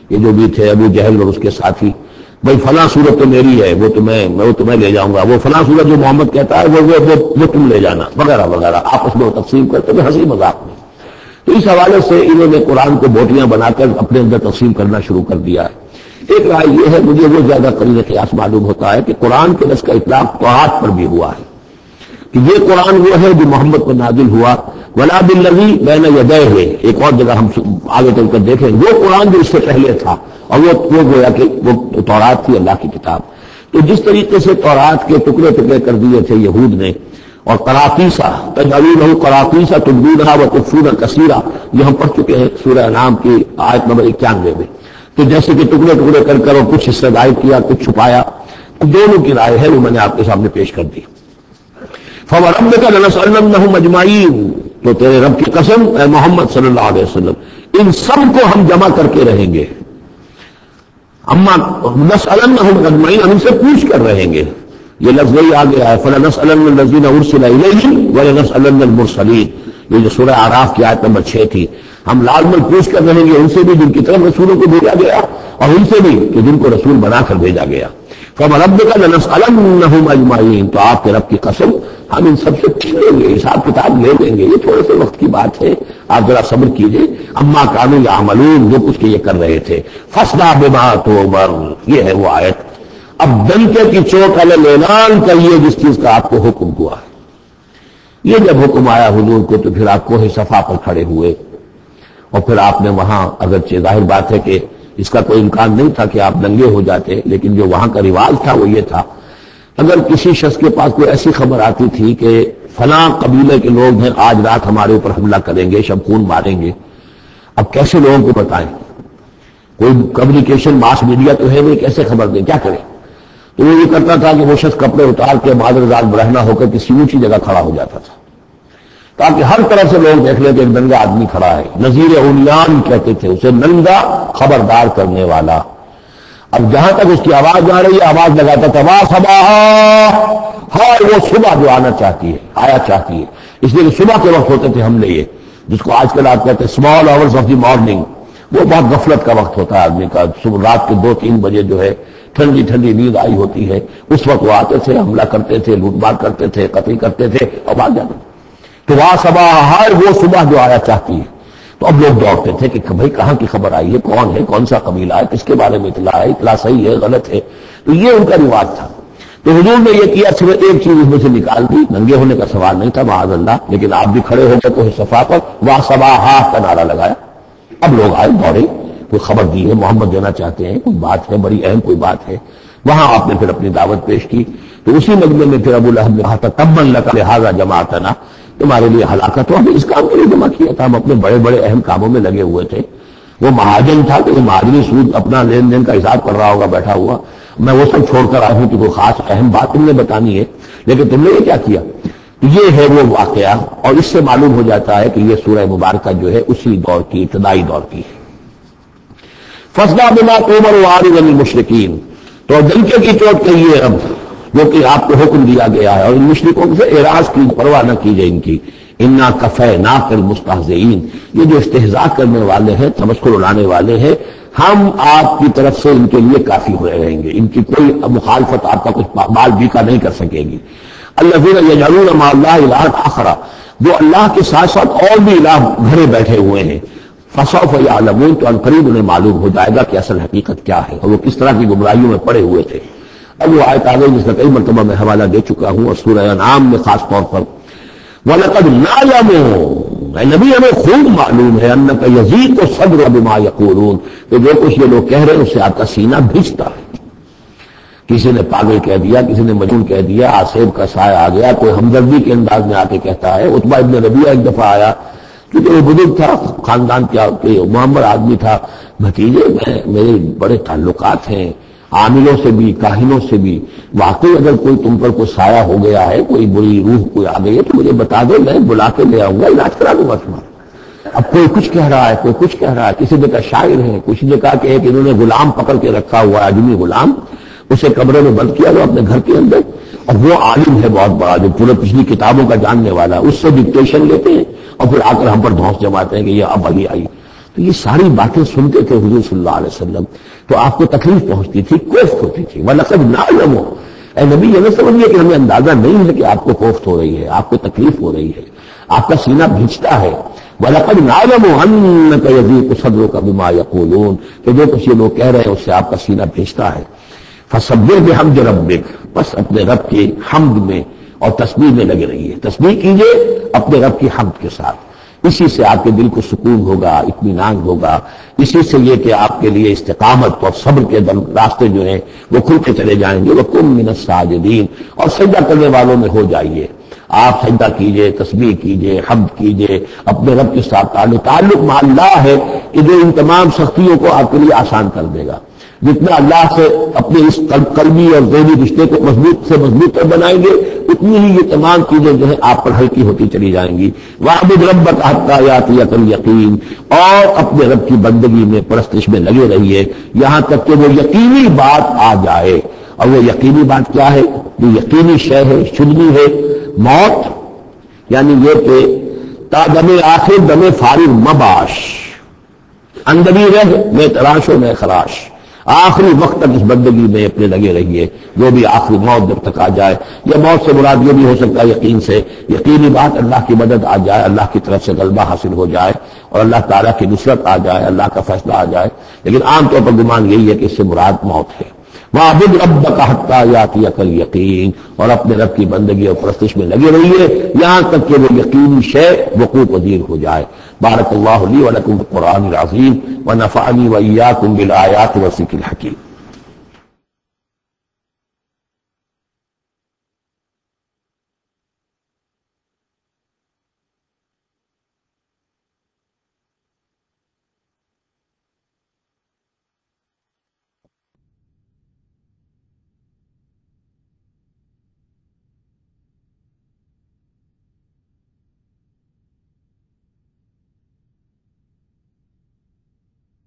یہ جو بھی تھے ابو جہل اور اس کے ساتھی، بھائی فلاں صورت تو میری ہے، وہ تمہیں لے جاؤں گا، وہ فلاں صورت جو محمد کہتا ہے وہ تم لے جانا، وغیرہ وغیرہ، آپس میں وہ تقسیم کرتے تھے ہنسی مذاق میں۔ تو اس حوالے سے انہوں نے قرآن کو بوٹیاں بنا کر اپنے اندر تقسیم کرنا شروع کر دیا ہے۔ ایک رائے یہ ہے، مجھے وہ زیادہ قریب قیاس معلوم ہوتا ہے کہ قرآن کے لفظ کا اطلاق طاعت پر بھی ہوا ہے، کہ یہ قرآن وہ ہے جو محمد پر نازل ہوا، ولا بالذی بین یدیہ، ایک اور جگہ ہم آگے چل کر دیکھیں وہ قرآن جو اس سے پہلے تھا، اور وہ گویا کہ وہ تورات تھی اللہ کی کتاب۔ تو جس طریقے سے تورات کے ٹکڑے ٹکڑے کر دیے تھے یہود نے، اور قراطیسا تجعلونہ قراطیسا تبدونہا وتخفون کثیرا، یہ ہم پڑھ چکے ہیں سورہ انعام کی آیت نمبر 91 میں۔ تو جیسے کہ ٹکڑے ٹکڑے کر کر اور کچھ حصہ ظاہر کیا، کچھ چھپایا، دونوں کی رائے ہے وہ میں نے آپ کے سامنے پیش کر دی۔ فَوَرَبِّكَ لَنَسْأَلَنَّهُمْ أَجْمَعِينَ، تو تیرے رب کی قسم اے محمد صلی اللہ علیہ وسلم، ان سب کو ہم جمع کر کے رہیں گے۔ اما نسألنهم اجمعین، ہم ان سے پوچھ کر رہیں گے، یہ لفظ وہی آ گیا ہے فَلَنَسْأَلَنَّ الَّذِينَ أُرْسِلَ إِلَيْهِمْ وَلَنَسْأَلَنَّ الْمُرْسَلِينَ، یہ جو سورہ اعراف کی آیت نمبر 6 تھی، ہم لازماً پوچھ کر رہیں گے ان سے بھی جن کی طرف رسولوں کو بھیجا گیا، اور ان سے بھی کہ جن کو رسول بنا کر بھیجا گیا۔ فَوَرَبِّكَ لَنَسْأَلَنَّهُمْ أَجْمَعِينَ، تو آپ کے رب کی قسم ہم ان سب سے پوچھ لیں گے، حساب کتاب لے لیں گے، یہ تھوڑے سے وقت کی بات ہے، آپ ذرا صبر کیجئے۔ اما کانوا یعملون، جو کچھ کہ یہ کر رہے تھے۔ فاصدع بما تؤمر، یہ ہے وہ آیت۔ اب ڈنکے کی چوٹ والے اعلان کریے جس چیز کا آپ کو حکم ہوا ہے۔ یہ جب حکم آیا حضور کو تو پھر آپ کوہ صفا پر کھڑے ہوئے، اور پھر آپ نے وہاں، اگرچہ ظاہر بات ہے کہ اس کا کوئی امکان نہیں تھا کہ آپ ننگے ہو جاتے، لیکن جو وہاں کا رواج تھا وہ یہ تھا، اگر کسی شخص کے پاس کوئی ایسی خبر آتی تھی کہ فلاں قبیلے کے لوگ ہیں آج رات ہمارے اوپر حملہ کریں گے، شبخون ماریں گے، اب کیسے لوگوں کو بتائیں؟ کوئی کمیونیکیشن ماس میڈیا تو ہے نہیں، کیسے خبر دیں، کیا کریں؟ تو وہ یہ کرتا تھا کہ وہ شخص کپڑے اتار کے معذرات برہنہ ہو کر کسی اونچی جگہ کھڑا ہو جاتا تھا، تاکہ ہر طرف سے لوگ دیکھ لیں کہ ایک ننگا آدمی کھڑا ہے۔ نذیر عریان کہتے تھے اسے، ننگا خبردار کرنے والا۔ اب جہاں تک اس کی آواز آ رہی ہے آواز لگاتا تھا وا صباح، ہائے وہ صبح جو آنا چاہتی ہے، آیا چاہتی ہے، اس لیے کہ صبح کے وقت ہوتے تھے حملے، یہ جس کو آج کل آپ کہتے ہیں small hours of the morning, وہ بہت غفلت کا وقت ہوتا ہے آدمی کا، صبح رات کے 2-3 بجے جو ہے ٹھنڈی ٹھنڈی نیند آئی ہوتی ہے، اس وقت وہ آتے تھے، حملہ کرتے تھے، لوٹ مار کرتے تھے، قتل کرتے تھے اور بھاگ جاتے تھے۔ تو وا صباح، ہائے وہ صبح جو آیا چاہتی ہے۔ تو اب لوگ دوڑتے تھے کہ بھائی کہاں کی خبر آئی ہے، کون ہے، کون سا قبیلہ ہے، کس کے بارے میں اطلاع ہے، اطلاع صحیح ہے غلط ہے۔ تو یہ ان کا رواج تھا۔ تو حضور نے یہ کیا، صرف ایک چیز اس میں سے نکال دی، ننگے ہونے کا سوال نہیں تھا معاذ اللہ، لیکن آپ بھی کھڑے ہو گئے کوہ صفا پر، وا صباح کا نعرہ لگایا۔ اب لوگ آئے دوڑے، کوئی خبر دی ہے، محمد دینا چاہتے ہیں، کوئی بات ہے، بڑی اہم کوئی بات ہے۔ وہاں آپ نے پھر اپنی دعوت پیش کی۔ تو اسی مجمع میں پھر ابو لہب نے کہا تھا تبا لک لہذا جمعتنا، تمہارے لیے ہلاکت ہو، ہم اس کام کے لیے جمع کیا تھا، ہم اپنے بڑے بڑے اہم کاموں میں لگے ہوئے تھے۔ وہ مہاجن تھا کہ وہ مہاجنی سود اپنا لین دین کا حساب کر رہا ہوگا بیٹھا ہوا، میں وہ سب چھوڑ کر آیا ہوں کہ کوئی خاص اہم بات تم نے بتانی ہے، لیکن تم نے یہ کیا کیا؟ یہ ہے وہ واقعہ، اور اس سے معلوم ہو جاتا ہے کہ یہ سورہ مبارکہ جو ہے اسی دور کی، ابتدائی دور کی ہے۔ فاصدع بما تؤمر واعرض عن المشرکین، تو ڈنکے کی چوٹ کہیے اب جو کہ آپ کو حکم دیا گیا ہے، اور ان مشرکوں سے اعراض کی پرواہ نہ کیجیے ان کی۔ انا کفیناک المستہزئین، یہ جو استہزاء کرنے والے ہیں، تمسخر اڑانے والے ہیں، ہم آپ کی طرف سے ان کے لیے کافی ہوئے رہیں گے، ان کی کوئی مخالفت آپ کا کچھ بال بیکا نہیں کر سکے گی۔ الذین یجعلون مع اللہ الہا آخر، جو اللہ کے ساتھ ساتھ اور بھی الہ گھڑے بیٹھے ہوئے ہیں، فسوف یعلمون، تو عنقریب انہیں معلوم ہو جائے گا کہ اصل حقیقت کیا ہے اور وہ کس طرح کی گمراہیوں میں پڑے ہوئے تھے۔ اب وہ آیت آ گئی جس کا کئی مرتبہ میں حوالہ دے چکا ہوں، اور سورہ انعام میں خاص طور پر وَلَقَدْ نَعْلَمُ، اے نبی ہمیں خوب معلوم ہے أَنَّكَ يَضِيقُ صَدْرُكَ بِمَا يَقُولُونَ، کہ جو کچھ یہ لوگ کہہ رہے ہیں اس سے آپ کا سینہ بھیجتا ہے۔ کسی نے پاگل کہہ دیا، کسی نے مجنون کہہ دیا، آصف کا سایہ آ گیا، کوئی ہمدردی کے انداز میں آ کے کہتا ہے۔ عتبہ ابن ربیعہ ایک دفعہ آیا، کیونکہ وہ بزرگ تھا، خاندان کیا معمر آدمی تھا، بھتیجے میرے بڑے تعلقات ہیں عاملوں سے بھی، کاہنوں سے بھی، واقعی اگر کوئی تم پر کوئی سایہ ہو گیا ہے، کوئی بری روح کوئی آ گئی ہے تو مجھے بتا دو، میں بلا کے لے آؤں گا، علاج کرا دوں گا تمہارا۔ اب کوئی کچھ کہہ رہا ہے، کوئی کچھ کہہ رہا ہے، کسی نے کہا شاعر ہے، کسی نے کہا کہ ایک انہوں نے غلام پکڑ کے رکھا ہوا ہے، اجمی غلام، اسے کمرے میں بند کیا وہ اپنے گھر کے اندر، اور وہ عالم ہے بہت بڑا جو پورے پچھلی کتابوں کا جاننے والا، اس سے ڈکٹیشن لیتے ہیں اور پھر آ کر ہم پر دھونس جماتے ہیں کہ یہ اب ابھی آئی۔ تو تو یہ ساری باتیں سنتے تھے حضور صلی اللہ علیہ وسلم تو آپ کو تکلیف پہنچتی تھی، کوفت ہوتی تھی. وَلَقَدْ نَعْلَمُ، اے نبی یہ نہ سمجھیے کہ ہمیں اندازہ نہیں ہے کہ آپ کو کوفت ہو رہی ہے، آپ کو تکلیف ہو رہی ہے، آپ کا سینہ بھیجتا ہے. وَلَقَدْ نَعْلَمُ أَنَّكَ يَضِيقُ صَدْرُكَ بِمَا يَقُولُونَ، کہ جو کچھ یہ لوگ کہہ رہے ہیں اس سے آپ کا سینہ بھیجتا ہے. فَسَبِّحْ بِحَمْدِ رَبِّكَ، بس اپنے رب کی حمد میں اور تسبیح میں لگے رہیے. تسبیح کیجئے اپنے رب کی حمد کے ساتھ، اسی سے آپ کے دل کو سکون ہوگا، اطمینان ہوگا. اسی سے یہ کہ آپ کے لیے استقامت اور صبر کے راستے جو ہیں وہ کھل کے چلے جائیں گے. وَقُم مِّنَ السَّاجِدِينَ، اور سجدہ کرنے والوں میں ہو جائیے. آپ سجدہ کیجئے، تسبیح کیجئے، حمد کیجئے اپنے رب کے ساتھ. تعلق مع اللہ ہے کہ جو ان تمام سختیوں کو آپ کے لیے آسان کر دے گا. جتنا اللہ سے اپنے اس قلبی اور ذہنی رشتے کو مضبوط سے مضبوط کر بنائیں گے اتنی ہی یہ تمام چیزیں جو ہے آپ پر ہلکی ہوتی چلی جائیں گی. وَاعْبُدْ رَبَّكَ حَتَّىٰ يَأْتِيَكَ الْيَقِينُ، اور اپنے رب کی بندگی میں پرستش میں لگے رہیے یہاں تک کہ وہ یقینی بات آ جائے. اور وہ یقینی بات کیا ہے؟ جو یقینی شے ہے، شدنی ہے، موت. یعنی یہ کہ تا دم آخر دم فارغ مباش، اندبی رہ میں تراش و میں خراش. آخری وقت تک اس بندگی میں اپنے لگے رہیے، جو بھی آخری موت جب تک آ جائے. یا موت سے مراد یہ بھی ہو سکتا ہے یقین سے، یقینی بات اللہ کی مدد آ جائے، اللہ کی طرف سے غلبہ حاصل ہو جائے اور اللہ تعالیٰ کی نصرت آ جائے، اللہ کا فیصلہ آ جائے. لیکن عام طور پر گمان یہی ہے کہ اس سے مراد موت ہے. وَاعْبُدْ رَبَّكَ حَتَّىٰ يَأْتِيَكَ الْيَقِينُ، اور اپنے رب کی بندگی اور پرستش میں لگے رہیے یہاں تک کہ وہ یقینی شے وقوع پذیر ہو جائے. بارک اللہ لی ولکم بالقرآن العظیم ونفعنی وإیاکم بالآیات والذکر الحکیم.